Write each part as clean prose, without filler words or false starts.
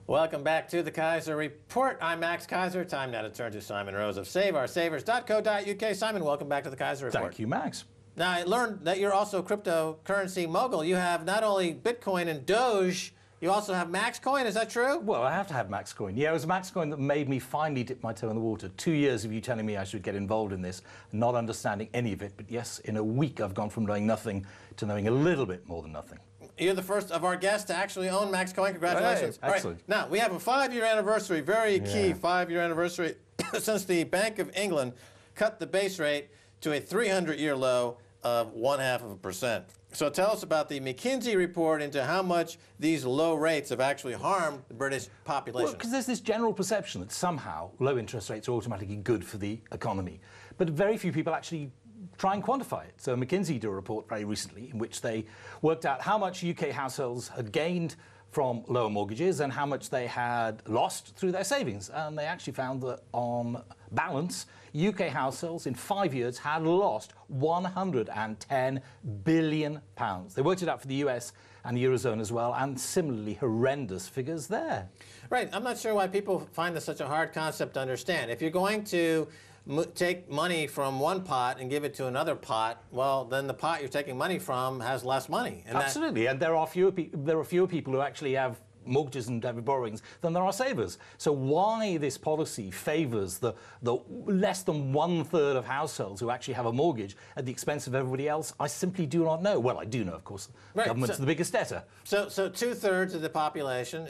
Welcome back to the Kaiser Report. I'm Max Kaiser. Time now to turn to Simon Rose of SaveOurSavers.co.uk. Simon, welcome back to the Kaiser Report. Thank you, Max. Now, I learned that you're also a cryptocurrency mogul. You have not only Bitcoin and Doge, you also have Maxcoin. Is that true? Well, I have to have Maxcoin. Yeah, it was Maxcoin that made me finally dip my toe in the water. 2 years of you telling me I should get involved in this, not understanding any of it. But yes, in a week I've gone from knowing nothing to knowing a little bit more than nothing. You're the first of our guests to actually own Maxcoin. Congratulations. Hey, excellent. All right. Now, we have a 5-year anniversary, very key 5-year anniversary, since the Bank of England cut the base rate to a 300-year low of 0.5%. So tell us about the McKinsey report into how much these low rates have actually harmed the British population. Well, because there's this general perception that somehow low interest rates are automatically good for the economy. But very few people actually try and quantify it. So McKinsey did a report very recently in which they worked out how much UK households had gained from lower mortgages and how much they had lost through their savings. And they actually found that on balance, UK households in 5 years had lost £110 billion. They worked it out for the US and the Eurozone as well, and similarly horrendous figures there. Right. I'm not sure why people find this such a hard concept to understand. If you're going to take money from one pot and give it to another pot, well, then the pot you're taking money from has less money. And absolutely, and there are fewer people who actually have mortgages and borrowings than there are savers. So why this policy favours the less than 1/3 of households who actually have a mortgage at the expense of everybody else, I simply do not know. Well, I do know, of course. Right. Government's the biggest debtor. So 2/3 of the population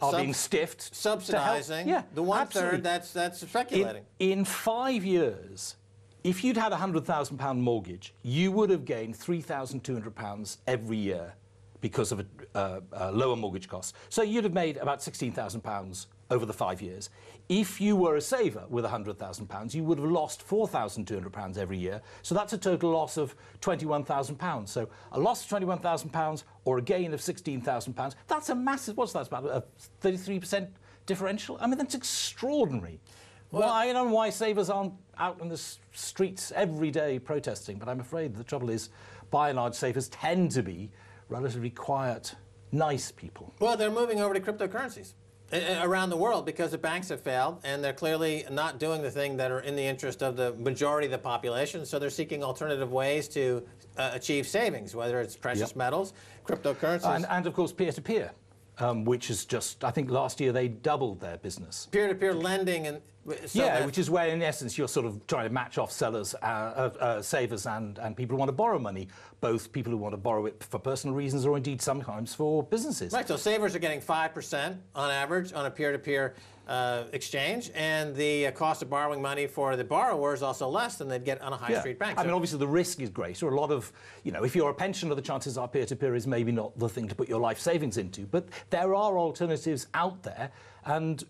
are being stiffed, subsidising the 1/3 that's speculating. In 5 years, if you'd had a £100,000 mortgage, you would have gained £3,200 every year because of lower mortgage costs. So you'd have made about £16,000 over the 5 years. If you were a saver with £100,000, you would have lost £4,200 every year. So that's a total loss of £21,000. So a loss of £21,000 or a gain of £16,000, that's a massive, what's that about, a 33% differential? I mean, that's extraordinary. Well, I don't know why savers aren't out in the streets every day protesting, but I'm afraid the trouble is, by and large, savers tend to be relatively quiet, nice people. Well, they're moving over to cryptocurrencies around the world because the banks have failed, and they're clearly not doing the thing that are in the interest of the majority of the population, so they're seeking alternative ways to achieve savings, whether it's precious metals, cryptocurrencies. And of course, peer-to-peer. Which is just, I think last year they doubled their business. Peer-to-peer lending and which is where in essence you're sort of trying to match off sellers, savers and people who want to borrow money, both people who want to borrow it for personal reasons or indeed sometimes for businesses. Right, so savers are getting 5% on average on a peer-to-peer exchange, and the cost of borrowing money for the borrower is also less than they'd get on a high street bank. I mean, obviously the risk is greater. A lot of, if you're a pensioner, the chances are peer-to-peer is maybe not the thing to put your life savings into, but there are alternatives out there. And,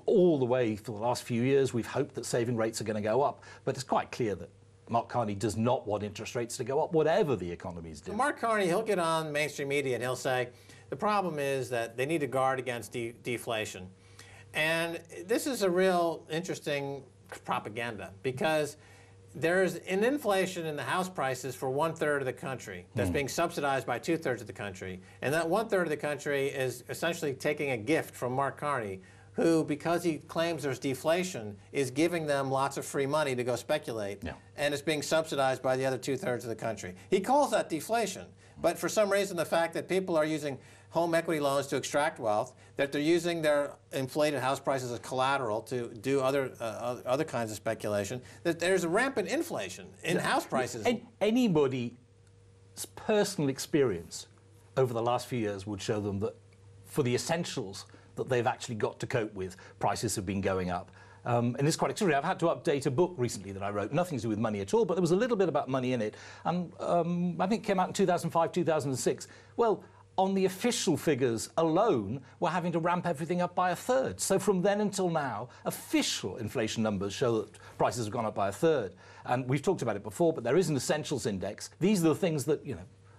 all the way for the last few years, we've hoped that saving rates are going to go up. But it's quite clear that Mark Carney does not want interest rates to go up, whatever the economies do. Mark Carney, he'll get on mainstream media and he'll say, the problem is that they need to guard against deflation. And this is a real interesting propaganda, because there's an inflation in the house prices for 1/3 of the country that's being subsidized by 2/3 of the country. And that 1/3 of the country is essentially taking a gift from Mark Carney, who, because he claims there's deflation, is giving them lots of free money to go speculate. And it's being subsidized by the other 2/3 of the country. He calls that deflation. But for some reason, the fact that people are using home equity loans to extract wealth, that they're using their inflated house prices as collateral to do other kinds of speculation, that there's a rampant inflation in house prices. And anybody's personal experience over the last few years would show them that for the essentials that they've actually got to cope with, prices have been going up. And it's quite extraordinary. I've had to update a book recently that I wrote, nothing to do with money at all, but there was a little bit about money in it. And I think it came out in 2005, 2006. Well, on the official figures alone, we're having to ramp everything up by 1/3. So from then until now, official inflation numbers show that prices have gone up by 1/3. And we've talked about it before, but there is an essentials index. These are the things that,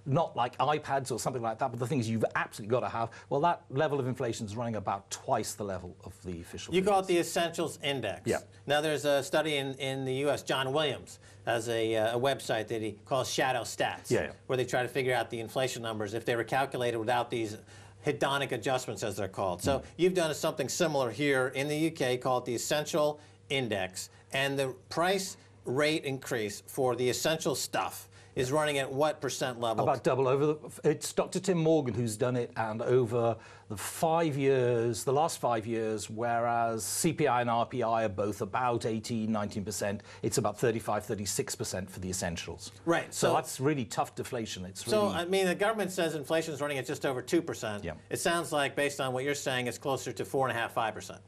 not like iPads or something like that, but the things you've absolutely got to have. Well, that level of inflation is running about twice the level of the official You figures. call it the Essentials Index. Yeah. Now, there's a study in the U.S., John Williams has a website that he calls Shadow Stats, where they try to figure out the inflation numbers. If they were calculated without these hedonic adjustments, as they're called. So you've done something similar here in the UK called the Essential Index, and the price rate increase for the essential stuff is running at what percent level? About double over. It's Dr. Tim Morgan who's done it, and over the 5 years, the last 5 years, whereas CPI and RPI are both about 18, 19%, it's about 35, 36% for the essentials. Right. So that's really tough deflation. It's really, so, I mean, the government says inflation is running at just over 2%. Yeah. It sounds like, based on what you're saying, it's closer to 4.5%, 5%.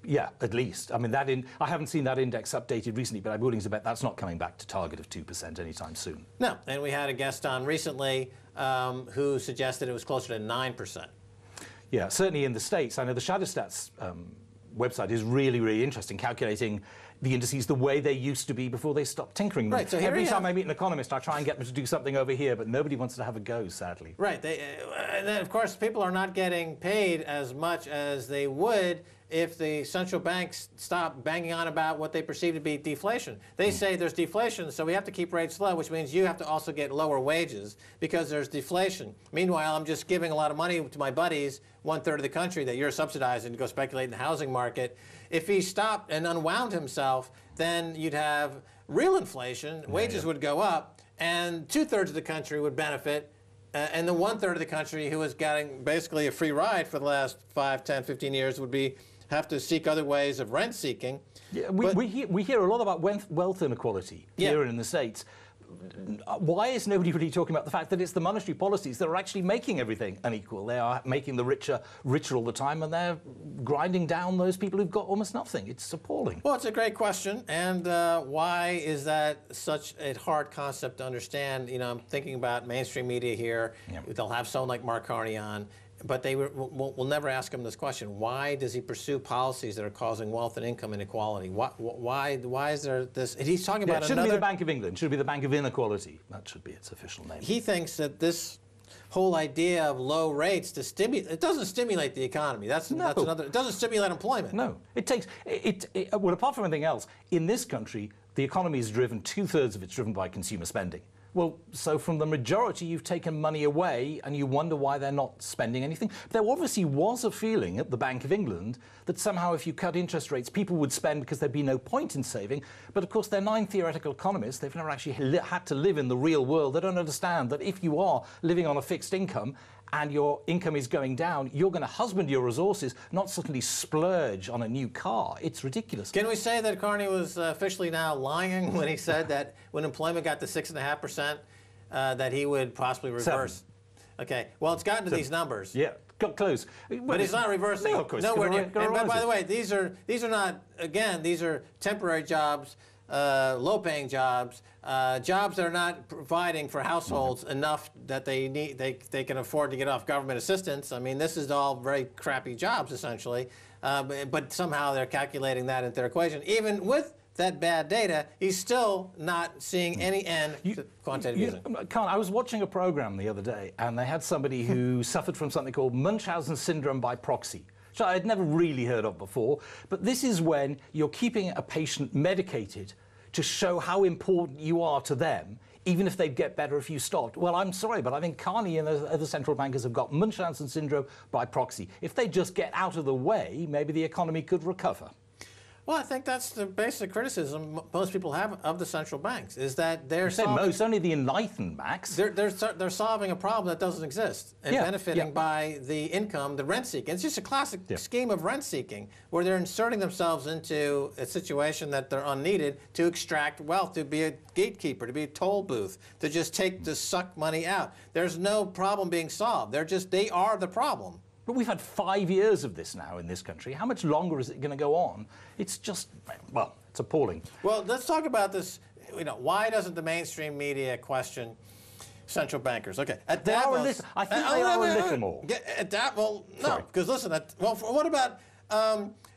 yeah, at least. I mean, I haven't seen that index updated recently, but I'm willing to bet that's not coming back to target of 2% anytime soon. No, and we had a guest on recently who suggested it was closer to 9%. Yeah, certainly in the States. I know the Shadowstats website is really, really interesting, calculating the indices the way they used to be before they stopped tinkering them. Right, so every time I meet an economist, I try and get them to do something over here, but nobody wants to have a go, sadly. Right. And then, of course, people are not getting paid as much as they would if the central banks stop banging on about what they perceive to be deflation. They say there's deflation, so we have to keep rates low, which means you have to also get lower wages because there's deflation. Meanwhile, I'm just giving a lot of money to my buddies, 1/3 of the country that you're subsidizing to go speculate in the housing market. If he stopped and unwound himself, then you'd have real inflation, wages would go up, and 2/3 of the country would benefit. And the 1/3 of the country who was getting basically a free ride for the last 5, 10, 15 years would have to seek other ways of rent seeking. Yeah, we hear a lot about wealth inequality here in the States. Why is nobody really talking about the fact that it's the monetary policies that are actually making everything unequal? They are making the richer richer all the time, and they're grinding down those people who've got almost nothing. It's appalling. Well, it's a great question, and why is that such a hard concept to understand? You know, I'm thinking about mainstream media here. Yeah. They'll have someone like Mark Carney on, but they will never ask him this question. Why does he pursue policies that are causing wealth and income inequality? Why is there this? And he's talking about it shouldn't be the Bank of England. It should be the Bank of Inequality. That should be its official name. He thinks that this whole idea of low rates to stimulate, it doesn't stimulate the economy. That's another. It doesn't stimulate employment. No, it takes well, apart from anything else, in this country, the economy is driven, 2/3 of it's driven by consumer spending. Well, so from the majority, you've taken money away, and you wonder why they're not spending anything. There obviously was a feeling at the Bank of England that somehow if you cut interest rates, people would spend because there'd be no point in saving. But of course, they're 9 theoretical economists. They've never actually had to live in the real world. They don't understand that if you are living on a fixed income, and your income is going down, you're going to husband your resources, not suddenly splurge on a new car. It's ridiculous. Can we say that Carney was officially now lying when he said that when employment got to 6.5%, that he would possibly reverse? 7. Okay. Well, it's gotten to these numbers. Yeah, got close. But he's not reversing. No, of course. Nowhere near. And by the way, these are not, again, these are temporary jobs, low-paying jobs, jobs that are not providing for households enough that they can afford to get off government assistance. I mean, this is all very crappy jobs, essentially. But somehow they're calculating that into their equation. Even with that bad data, he's still not seeing any end to quantitative easing. I was watching a program the other day, and they had somebody who suffered from something called Munchausen syndrome by proxy, which I had never really heard of before. But this is when you're keeping a patient medicated to show how important you are to them, even if they'd get better if you stopped. Well, I'm sorry, but I think Carney and the other central bankers have got Munchausen syndrome by proxy. If they just get out of the way, maybe the economy could recover. Well, I think that's the basic criticism most people have of the central banks, is that they're only the enlightened banks. They're solving a problem that doesn't exist and benefiting by the income, the rent seeking. It's just a classic scheme of rent seeking, where they're inserting themselves into a situation that they're unneeded to extract wealth, to be a gatekeeper, to be a toll booth, to suck money out. There's no problem being solved. They are the problem. But we've had 5 years of this now in this country. How much longer is it going to go on? It's just, well, it's appalling. Well, let's talk about this. You know, why doesn't the mainstream media question central bankers? Okay, at Davos, I think they are a little more. At Davos, no, because listen. What about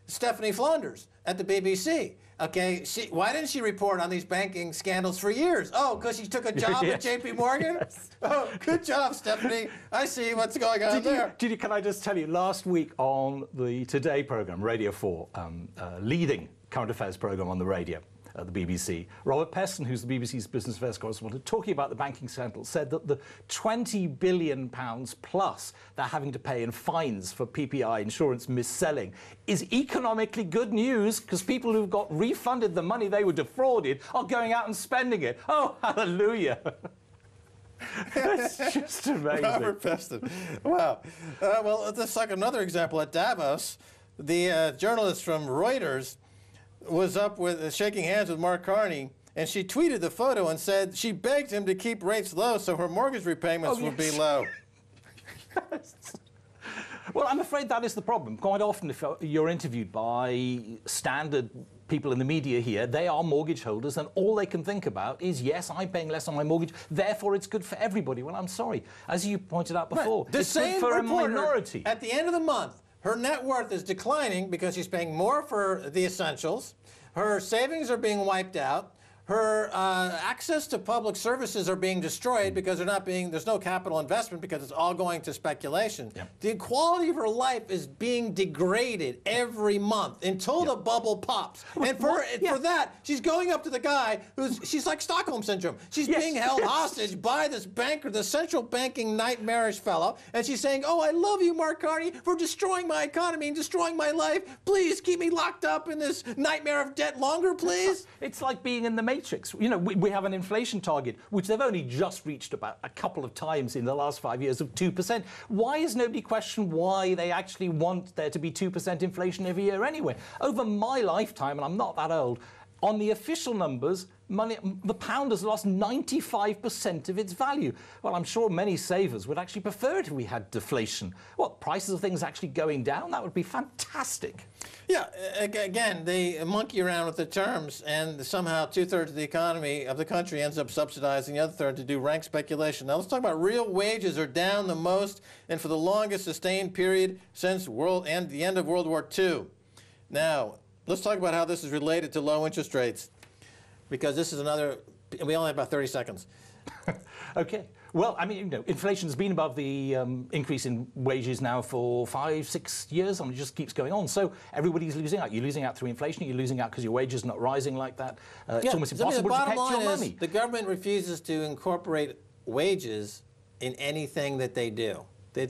Stephanie Flanders at the BBC? Okay, why didn't she report on these banking scandals for years? Oh, because she took a job at J.P. Morgan? Yes. Oh, good job, Stephanie. I see what's going on there. Can I just tell you, last week on the Today program, Radio 4, leading current affairs program on the radio, at the BBC. Robert Peston, who's the BBC's business affairs correspondent, talking about the banking scandal, said that the £20 billion plus they're having to pay in fines for PPI insurance mis-selling is economically good news, because people who've got refunded the money they were defrauded are going out and spending it. Oh, hallelujah. That's just amazing. Robert Peston. Wow. Well, let's like another example. At Davos, the journalist from Reuters was up with shaking hands with Mark Carney, and she tweeted the photo and said she begged him to keep rates low so her mortgage repayments would be low. Yes. Well, I'm afraid that is the problem. Quite often, if you're interviewed by standard people in the media here, they are mortgage holders, and all they can think about is, yes, I'm paying less on my mortgage, therefore it's good for everybody. Well, I'm sorry. As you pointed out before, right. It's good for a minority. At the end of the month, her net worth is declining because she's paying more for the essentials. Her savings are being wiped out. Her access to public services are being destroyed because there's no capital investment because it's all going to speculation. Yep. The quality of her life is being degraded every month until the bubble pops. And for that, she's going up to the guy she's like Stockholm Syndrome. She's being held hostage by this banker, the central banking nightmarish fellow, and she's saying, oh, I love you, Mark Carney, for destroying my economy and destroying my life. Please keep me locked up in this nightmare of debt longer, please. It's like being in the Matrix. You know, we have an inflation target, which they've only just reached about a couple of times in the last 5 years of 2%. Why has nobody questioned why they actually want there to be 2% inflation every year anyway? Over my lifetime, and I'm not that old, on the official numbers, the pound has lost 95% of its value. Well, I'm sure many savers would actually prefer it if we had deflation. What, prices of things actually going down? That would be fantastic. Yeah, again, they monkey around with the terms, and somehow 2/3 of the economy of the country ends up subsidizing the other third to do rank speculation. Now let's talk about real wages are down the most and for the longest sustained period since the end of World War II. Now, let's talk about how this is related to low interest rates, because this is we only have about 30 seconds. Okay. Well, I mean, you know, inflation's been above the increase in wages now for 5-6 years, and it just keeps going on. So everybody's losing out. You're losing out through inflation. You're losing out because your wages are not rising like that. It's almost impossible to protect your money. The government refuses to incorporate wages in anything that they do. They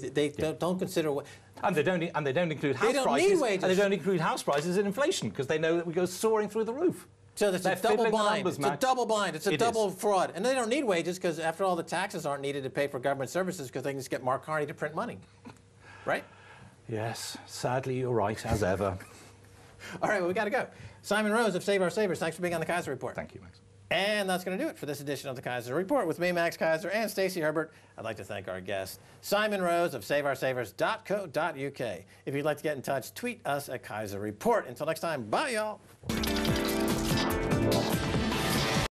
don't consider what. And they don't include house prices. Need wages. And they don't include house prices in inflation because they know that we go soaring through the roof. So it's a double blind. It's a double blind. It's a double fraud. And they don't need wages because, after all, the taxes aren't needed to pay for government services because they can just get Mark Carney to print money. Right? Yes. Sadly, you're right, as ever. All right, well, we got to go. Simon Rose of Save Our Savers, thanks for being on the Kaiser Report. Thank you, Max. And that's going to do it for this edition of the Kaiser Report. With me, Max Kaiser, and Stacey Herbert, I'd like to thank our guest, Simon Rose of SaveOurSavers.co.uk. If you'd like to get in touch, tweet us at Kaiser Report. Until next time, bye, y'all.